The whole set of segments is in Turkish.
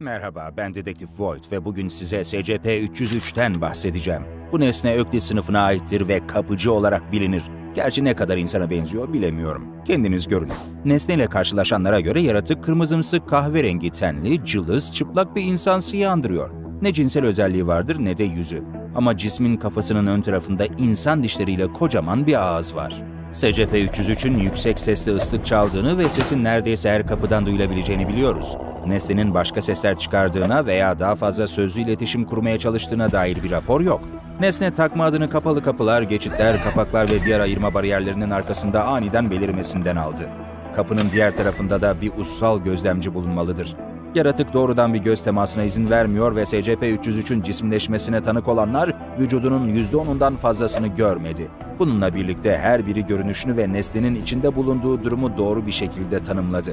Merhaba, ben Dedektif Voight ve bugün size SCP-303'ten bahsedeceğim. Bu nesne Öklit sınıfına aittir ve kapıcı olarak bilinir. Gerçi ne kadar insana benziyor bilemiyorum. Kendiniz görün. Nesneyle karşılaşanlara göre yaratık kırmızımsı kahverengi tenli, cılız, çıplak bir insansıyı andırıyor. Ne cinsel özelliği vardır ne de yüzü. Ama cismin kafasının ön tarafında insan dişleriyle kocaman bir ağız var. SCP-303'ün yüksek sesle ıslık çaldığını ve sesin neredeyse her kapıdan duyulabileceğini biliyoruz. Nesnenin başka sesler çıkardığına veya daha fazla sözlü iletişim kurmaya çalıştığına dair bir rapor yok. Nesne takma adını kapalı kapılar, geçitler, kapaklar ve diğer ayırma bariyerlerinin arkasında aniden belirmesinden aldı. Kapının diğer tarafında da bir ussal gözlemci bulunmalıdır. Yaratık doğrudan bir göz temasına izin vermiyor ve SCP-303'ün cisimleşmesine tanık olanlar vücudunun %10'undan fazlasını görmedi. Bununla birlikte her biri görünüşünü ve nesnenin içinde bulunduğu durumu doğru bir şekilde tanımladı.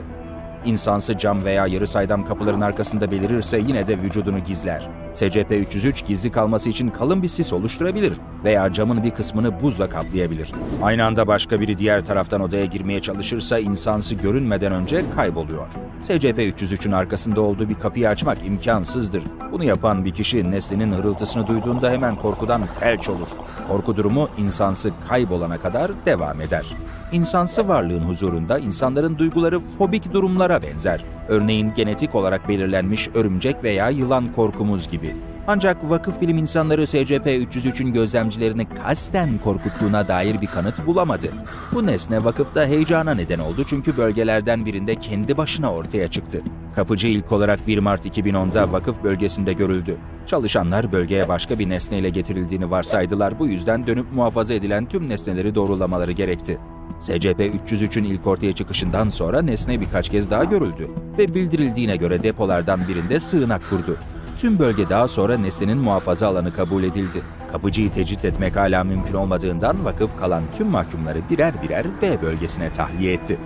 İnsansı cam veya yarı saydam kapıların arkasında belirirse yine de vücudunu gizler. SCP-303 gizli kalması için kalın bir sis oluşturabilir veya camın bir kısmını buzla kaplayabilir. Aynı anda başka biri diğer taraftan odaya girmeye çalışırsa insansı görünmeden önce kayboluyor. SCP-303'ün arkasında olduğu bir kapıyı açmak imkansızdır. Bunu yapan bir kişi nesnenin hırıltısını duyduğunda hemen korkudan felç olur. Korku durumu insansı kaybolana kadar devam eder. İnsansı varlığın huzurunda insanların duyguları fobik durumlara benzer. Örneğin genetik olarak belirlenmiş örümcek veya yılan korkumuz gibi. Ancak vakıf bilim insanları SCP-303'ün gözlemcilerini kasten korkuttuğuna dair bir kanıt bulamadı. Bu nesne vakıfta heyecana neden oldu çünkü bölgelerden birinde kendi başına ortaya çıktı. Kapıcı ilk olarak 1 Mart 2010'da vakıf bölgesinde görüldü. Çalışanlar bölgeye başka bir nesneyle getirildiğini varsaydılar, bu yüzden dönüp muhafaza edilen tüm nesneleri doğrulamaları gerekti. SCP-303'ün ilk ortaya çıkışından sonra nesne birkaç kez daha görüldü ve bildirildiğine göre depolardan birinde sığınak kurdu. Tüm bölge daha sonra nesnenin muhafaza alanı kabul edildi. Kapıcıyı tecrit etmek hala mümkün olmadığından vakıf kalan tüm mahkumları birer birer B bölgesine tahliye etti.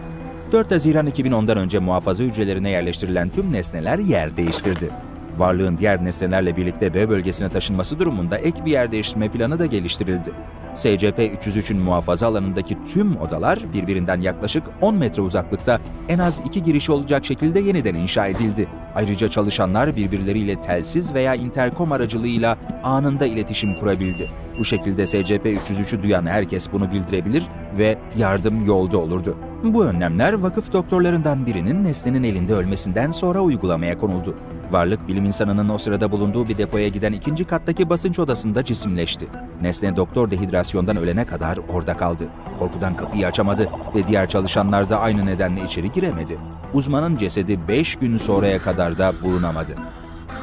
4 Haziran 2010'dan önce muhafaza hücrelerine yerleştirilen tüm nesneler yer değiştirdi. Varlığın diğer nesnelerle birlikte B bölgesine taşınması durumunda ek bir yer değiştirme planı da geliştirildi. SCP-303'ün muhafaza alanındaki tüm odalar birbirinden yaklaşık 10 metre uzaklıkta en az 2 girişi olacak şekilde yeniden inşa edildi. Ayrıca çalışanlar birbirleriyle telsiz veya interkom aracılığıyla anında iletişim kurabildi. Bu şekilde SCP-303'ü duyan herkes bunu bildirebilir ve yardım yolda olurdu. Bu önlemler vakıf doktorlarından birinin nesnenin elinde ölmesinden sonra uygulamaya konuldu. Varlık bilim insanının o sırada bulunduğu bir depoya giden 2. kattaki basınç odasında cisimleşti. Nesne doktor dehidrasyondan ölene kadar orada kaldı. Korkudan kapıyı açamadı ve diğer çalışanlar da aynı nedenle içeri giremedi. Uzmanın cesedi 5 gün sonraya kadar da bulunamadı.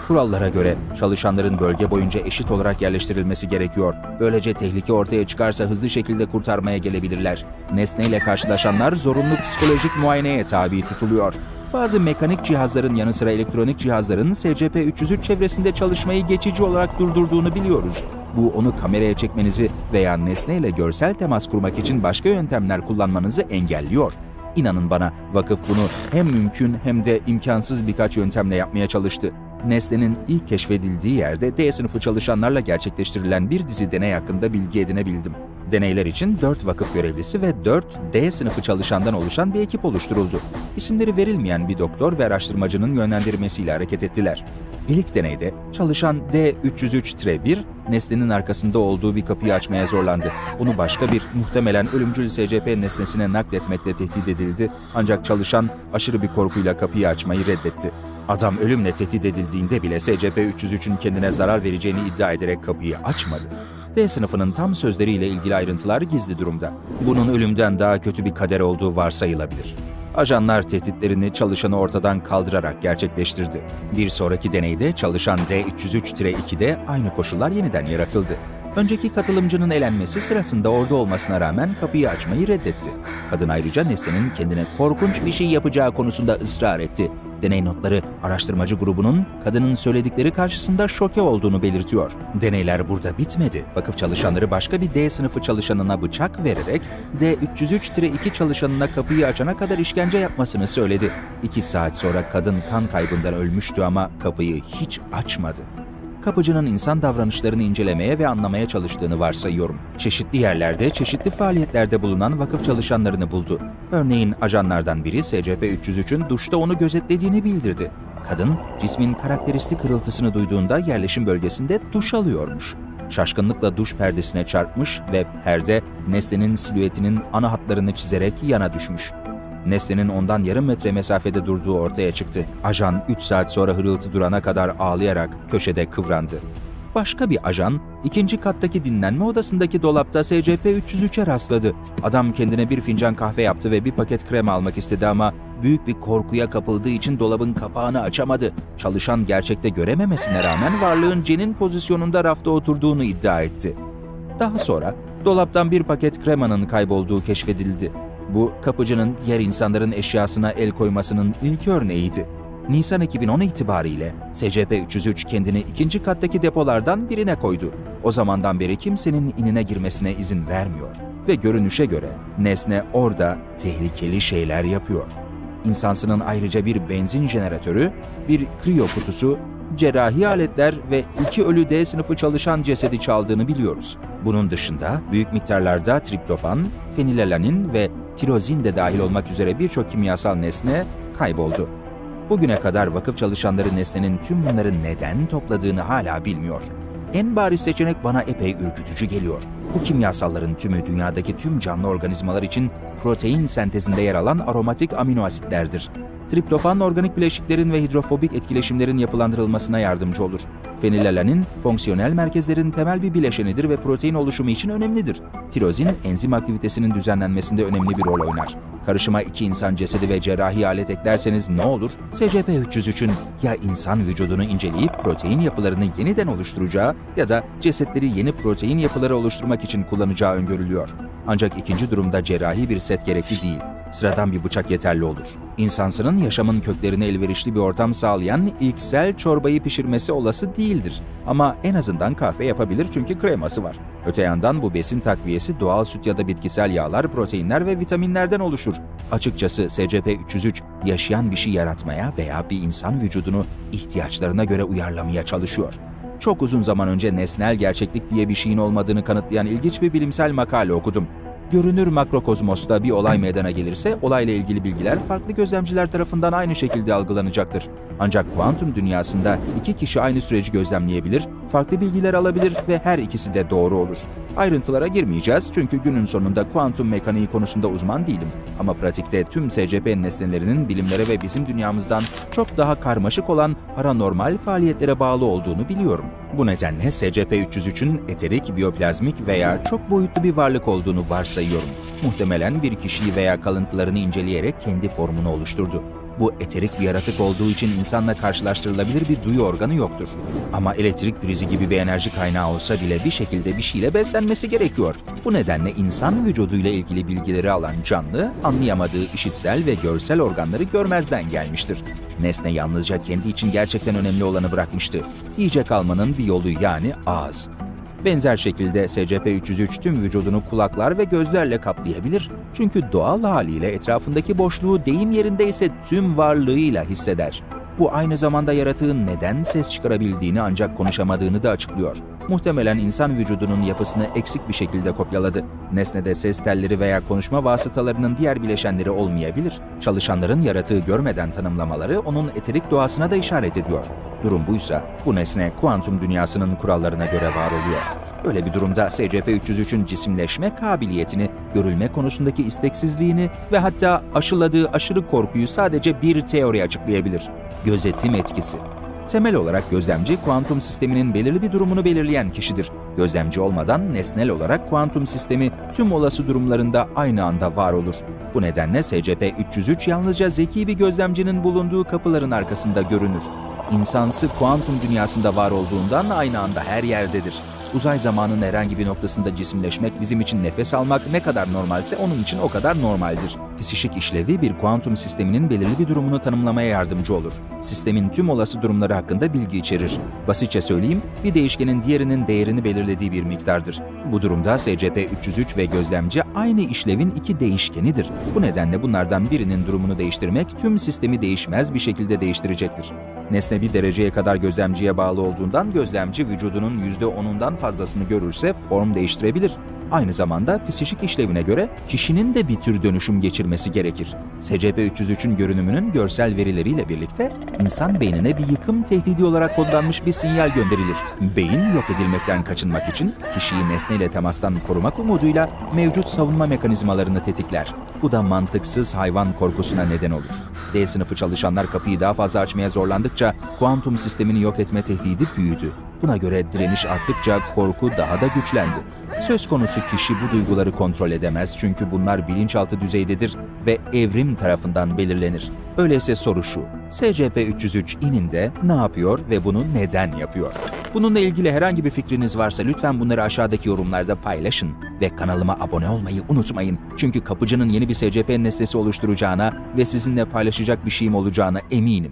Kurallara göre çalışanların bölge boyunca eşit olarak yerleştirilmesi gerekiyor. Böylece tehlike ortaya çıkarsa hızlı şekilde kurtarmaya gelebilirler. Nesneyle karşılaşanlar zorunlu psikolojik muayeneye tabi tutuluyor. Bazı mekanik cihazların yanı sıra elektronik cihazların SCP-303 çevresinde çalışmayı geçici olarak durdurduğunu biliyoruz. Bu onu kameraya çekmenizi veya nesneyle görsel temas kurmak için başka yöntemler kullanmanızı engelliyor. İnanın bana, vakıf bunu hem mümkün hem de imkansız birkaç yöntemle yapmaya çalıştı. Nesnenin ilk keşfedildiği yerde D sınıfı çalışanlarla gerçekleştirilen bir dizi deney hakkında bilgi edinebildim. Deneyler için 4 vakıf görevlisi ve 4 D sınıfı çalışandan oluşan bir ekip oluşturuldu. İsimleri verilmeyen bir doktor ve araştırmacının yönlendirmesiyle hareket ettiler. İlk deneyde çalışan D303-1 nesnenin arkasında olduğu bir kapıyı açmaya zorlandı. Onu başka bir muhtemelen ölümcül SCP nesnesine nakletmekle tehdit edildi ancak çalışan aşırı bir korkuyla kapıyı açmayı reddetti. Adam ölümle tehdit edildiğinde bile SCP-303'ün kendine zarar vereceğini iddia ederek kapıyı açmadı. D sınıfının tam sözleriyle ilgili ayrıntılar gizli durumda. Bunun ölümden daha kötü bir kader olduğu varsayılabilir. Ajanlar tehditlerini çalışanı ortadan kaldırarak gerçekleştirdi. Bir sonraki deneyde çalışan D303-2'de aynı koşullar yeniden yaratıldı. Önceki katılımcının elenmesi sırasında orada olmasına rağmen kapıyı açmayı reddetti. Kadın ayrıca nesnenin kendine korkunç bir şey yapacağı konusunda ısrar etti. Deney notları araştırmacı grubunun kadının söyledikleri karşısında şoke olduğunu belirtiyor. Deneyler burada bitmedi. Vakıf çalışanları başka bir D sınıfı çalışanına bıçak vererek D303-2 çalışanına kapıyı açana kadar işkence yapmasını söyledi. 2 saat sonra kadın kan kaybından ölmüştü ama kapıyı hiç açmadı. Kapıcının insan davranışlarını incelemeye ve anlamaya çalıştığını varsayıyorum. Çeşitli yerlerde, çeşitli faaliyetlerde bulunan vakıf çalışanlarını buldu. Örneğin ajanlardan biri SCP-303'ün duşta onu gözetlediğini bildirdi. Kadın, cismin karakteristik hırıltısını duyduğunda yerleşim bölgesinde duş alıyormuş. Şaşkınlıkla duş perdesine çarpmış ve perde, nesnenin silüetinin ana hatlarını çizerek yana düşmüş. Nesnenin ondan yarım metre mesafede durduğu ortaya çıktı. Ajan 3 saat sonra hırıltı durana kadar ağlayarak köşede kıvrandı. Başka bir ajan, ikinci kattaki dinlenme odasındaki dolapta SCP-303'e rastladı. Adam kendine bir fincan kahve yaptı ve bir paket krem almak istedi ama büyük bir korkuya kapıldığı için dolabın kapağını açamadı. Çalışan gerçekte görememesine rağmen varlığın cenin pozisyonunda rafta oturduğunu iddia etti. Daha sonra dolaptan bir paket kremanın kaybolduğu keşfedildi. Bu, kapıcının diğer insanların eşyasına el koymasının ilk örneğiydi. Nisan 2010 itibariyle SCP-303 kendini ikinci kattaki depolardan birine koydu. O zamandan beri kimsenin inine girmesine izin vermiyor. Ve görünüşe göre nesne orada tehlikeli şeyler yapıyor. İnsansının ayrıca bir benzin jeneratörü, bir kriyo kutusu, cerrahi aletler ve 2 ölü D sınıfı çalışan cesedi çaldığını biliyoruz. Bunun dışında büyük miktarlarda triptofan, fenilalanin ve tirozin de dahil olmak üzere birçok kimyasal nesne kayboldu. Bugüne kadar vakıf çalışanları nesnenin tüm bunları neden topladığını hala bilmiyor. En bariz seçenek bana epey ürkütücü geliyor. Bu kimyasalların tümü dünyadaki tüm canlı organizmalar için protein sentezinde yer alan aromatik amino asitlerdir. Triptofan, organik bileşiklerin ve hidrofobik etkileşimlerin yapılandırılmasına yardımcı olur. Fenilalanin, fonksiyonel merkezlerin temel bir bileşenidir ve protein oluşumu için önemlidir. Tirozin, enzim aktivitesinin düzenlenmesinde önemli bir rol oynar. Karışıma 2 insan cesedi ve cerrahi alet eklerseniz ne olur? SCP-303'ün ya insan vücudunu inceleyip protein yapılarını yeniden oluşturacağı ya da cesetleri yeni protein yapıları oluşturmak için kullanacağı öngörülüyor. Ancak ikinci durumda cerrahi bir set gerekli değil. Sıradan bir bıçak yeterli olur. İnsansının yaşamın köklerine elverişli bir ortam sağlayan ilksel çorbayı pişirmesi olası değildir. Ama en azından kahve yapabilir çünkü kreması var. Öte yandan bu besin takviyesi doğal süt ya da bitkisel yağlar, proteinler ve vitaminlerden oluşur. Açıkçası SCP-303 yaşayan bir şey yaratmaya veya bir insan vücudunu ihtiyaçlarına göre uyarlamaya çalışıyor. Çok uzun zaman önce nesnel gerçeklik diye bir şeyin olmadığını kanıtlayan ilginç bir bilimsel makale okudum. Görünür makrokozmosta bir olay meydana gelirse olayla ilgili bilgiler farklı gözlemciler tarafından aynı şekilde algılanacaktır. Ancak kuantum dünyasında 2 kişi aynı süreci gözlemleyebilir, farklı bilgiler alabilir ve her ikisi de doğru olur. Ayrıntılara girmeyeceğiz çünkü günün sonunda kuantum mekaniği konusunda uzman değilim. Ama pratikte tüm SCP nesnelerinin bilimlere ve bizim dünyamızdan çok daha karmaşık olan paranormal faaliyetlere bağlı olduğunu biliyorum. Bu nedenle SCP-303'ün eterik, biyoplazmik veya çok boyutlu bir varlık olduğunu varsayıyorum. Muhtemelen bir kişiyi veya kalıntılarını inceleyerek kendi formunu oluşturdu. Bu eterik bir yaratık olduğu için insanla karşılaştırılabilir bir duyu organı yoktur. Ama elektrik prizi gibi bir enerji kaynağı olsa bile bir şekilde bir şeyle beslenmesi gerekiyor. Bu nedenle insan vücuduyla ilgili bilgileri alan canlı, anlayamadığı işitsel ve görsel organları görmezden gelmiştir. Nesne yalnızca kendi için gerçekten önemli olanı bırakmıştı. Yiyecek almanın bir yolu, yani ağız. Benzer şekilde SCP-303 tüm vücudunu kulaklar ve gözlerle kaplayabilir. Çünkü doğal haliyle etrafındaki boşluğu deyim yerindeyse tüm varlığıyla hisseder. Bu aynı zamanda yaratığın neden ses çıkarabildiğini ancak konuşamadığını da açıklıyor. Muhtemelen insan vücudunun yapısını eksik bir şekilde kopyaladı. Nesnede ses telleri veya konuşma vasıtalarının diğer bileşenleri olmayabilir. Çalışanların yaratığı görmeden tanımlamaları onun eterik doğasına da işaret ediyor. Durum buysa bu nesne kuantum dünyasının kurallarına göre var oluyor. Böyle bir durumda SCP-303'ün cisimleşme kabiliyetini, görülme konusundaki isteksizliğini ve hatta aşıladığı aşırı korkuyu sadece bir teori açıklayabilir: gözetim etkisi. Temel olarak gözlemci, kuantum sisteminin belirli bir durumunu belirleyen kişidir. Gözlemci olmadan nesnel olarak kuantum sistemi tüm olası durumlarında aynı anda var olur. Bu nedenle SCP-303 yalnızca zeki bir gözlemcinin bulunduğu kapıların arkasında görünür. İnsansı kuantum dünyasında var olduğundan aynı anda her yerdedir. Uzay zamanın herhangi bir noktasında cisimleşmek bizim için nefes almak ne kadar normalse onun için o kadar normaldir. Psişik işlevi bir kuantum sisteminin belirli bir durumunu tanımlamaya yardımcı olur. Sistemin tüm olası durumları hakkında bilgi içerir. Basitçe söyleyeyim, bir değişkenin diğerinin değerini belirlediği bir miktardır. Bu durumda SCP-303 ve gözlemci aynı işlevin 2 değişkenidir. Bu nedenle bunlardan birinin durumunu değiştirmek tüm sistemi değişmez bir şekilde değiştirecektir. Nesne bir dereceye kadar gözlemciye bağlı olduğundan gözlemci vücudunun %10'undan fazlasını görürse form değiştirebilir. Aynı zamanda psikik işlevine göre kişinin de bir tür dönüşüm geçirmesi gerekir. SCP-303'ün görünümünün görsel verileriyle birlikte insan beynine bir yıkım tehdidi olarak kodlanmış bir sinyal gönderilir. Beyin yok edilmekten kaçınmak için kişiyi nesneyle temastan korumak umuduyla mevcut savunma mekanizmalarını tetikler. Bu da mantıksız hayvan korkusuna neden olur. D sınıfı çalışanlar kapıyı daha fazla açmaya zorlandıkça kuantum sistemini yok etme tehdidi büyüdü. Buna göre direniş arttıkça korku daha da güçlendi. Söz konusu kişi bu duyguları kontrol edemez çünkü bunlar bilinçaltı düzeydedir ve evrim tarafından belirlenir. Öyleyse soru şu, SCP-303 ininde ne yapıyor ve bunu neden yapıyor? Bununla ilgili herhangi bir fikriniz varsa lütfen bunları aşağıdaki yorumlarda paylaşın ve kanalıma abone olmayı unutmayın. Çünkü kapıcının yeni bir SCP nesnesi oluşturacağına ve sizinle paylaşacak bir şeyim olacağına eminim.